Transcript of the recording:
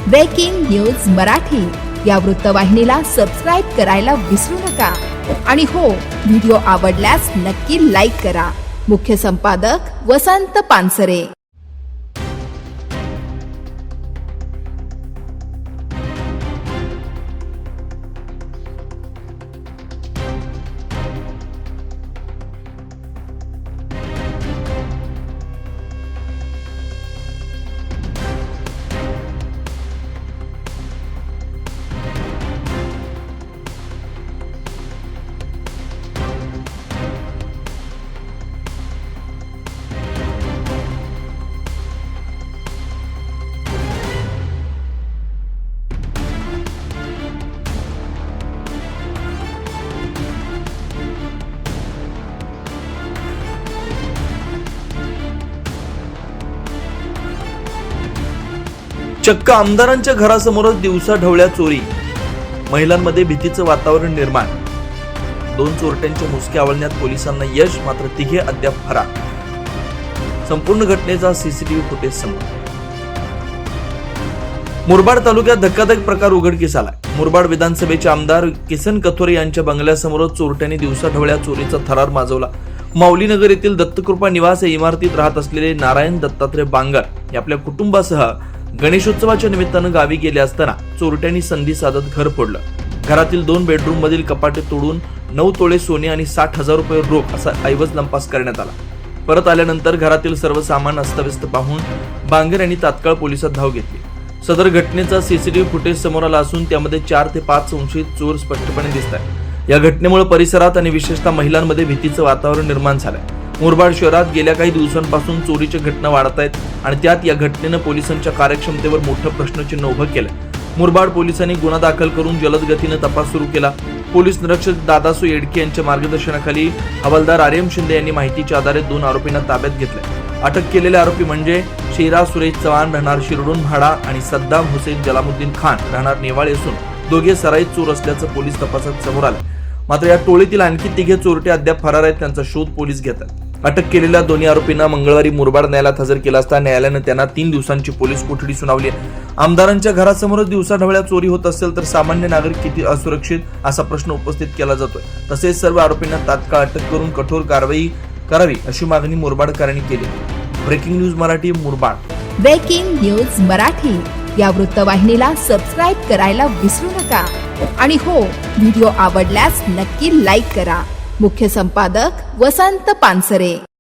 Breaking news Marathi या वृत्तवाहिनीला subscribe करायला विसरू नका आणि हो, व्हिडिओ आवडल्यास नक्की लाईक करा। मुख्य संपादक वसंत पानसरे। चक्क आमदारांच्या घरासमोरच दिवसा ढवळ्या चोरी, महिलांमध्ये भीतीचं वातावरण निर्माण। 2 चोरट्यांच्या मुसक्या आवळण्यात पोलिसांना यश, मात्र तिघे अद्याप फरार। संपूर्ण घटनेचा सीसीटीव्ही फुटेज समोर। मुरबाड तालुक्यात धक्कादायक प्रकार उघडकीस आलाय। मुरबाड विधानसभेचे आमदार किसन कथोरे यांच्या बंगल्यासमोरच चोरट्यांनी दिवसा ढवळ्या चोरीचा थरार माजवला। माऊलीनगर येथील दत्तकृपा निवास या इमारतीत राहत असलेले नारायण दत्तात्रय बांगर हे आपल्या कुटुंबासह गणेशोत्सवाच्या निमित्तानं गावी गेले असताना चोरट्यांनी संधी साधत घर फोडलं। घरातील 2 बेडरूम मधील कपाटे तोडून 9 तोळे सोने आणि 60,000 रुपये रोख असा ऐवज लंपास करण्यात आला। परत आल्यानंतर घरातील सर्व सामान अस्तव्यस्त पाहून बांगर यांनी तात्काळ पोलिसात धाव घेतली। सदर घटनेचा सीसीटीव्ही फुटेज समोर आला असून त्यामध्ये 4 ते 5 संशयित चोर स्पष्टपणे दिसतात। या घटनेमुळे परिसरात आणि विशेषतः महिलांमध्ये भीतीचं वातावरण निर्माण झालंय। मुरबाड शहरात गेल्या काही दिवसांपासून चोरीच्या घटना वाढत आहेत आणि त्यात या घटनेनं पोलिसांच्या कार्यक्षमतेवर मोठं प्रश्नचिन्ह उभं केलंय। मुरबाड पोलिसांनी गुन्हा दाखल करून जलद गतीनं तपास सुरू केला। पोलीस निरीक्षक दादासू येडके यांच्या मार्गदर्शनाखाली हवालदार आर्यम शिंदे यांनी माहितीच्या आधारे 2 आरोपींना ताब्यात घेतलंय। अटक केलेले आरोपी म्हणजे शेरा सुरेश चव्हाण राहणार शिरडून म्हाडा आणि सद्दाम हुसेन जलामुद्दीन खान राहणार नेवाळे असून दोघे सराईत चोर असल्याचं पोलीस तपासात समोर आलं। मात्र या टोळीतील आणखी 3 चोरटे अद्याप फरार आहेत, त्यांचा शोध पोलीस घेत आहेत। अटक केलेल्या दोन्ही आरोपींना मंगळवारी मुरबाड न्यायालयात हजर केला असता न्यायालयानं त्यांना 3 दिवसांची पोलीस कोठडी सुनावली आहे। आमदारांच्या घरासमोरच दिवसा ढवळ्या चोरी होत असेल तर सामान्य नागरिक किती असुरक्षित असा प्रश्न उपस्थित केला जातोय। तसेच सर्व आरोपींना तात्काळ अटक करून कठोर कारवाई करावी अशी मागणी मुरबाडकरांनी केली। Breaking news Marathi Murbad. Breaking news Marathi या वृत्तवाहिनीला सबस्क्राईब करायला विसरू नका आणि हो, व्हिडिओ आवडल्यास नक्की लाईक करा। मुख्य संपादक वसंत पानसरे।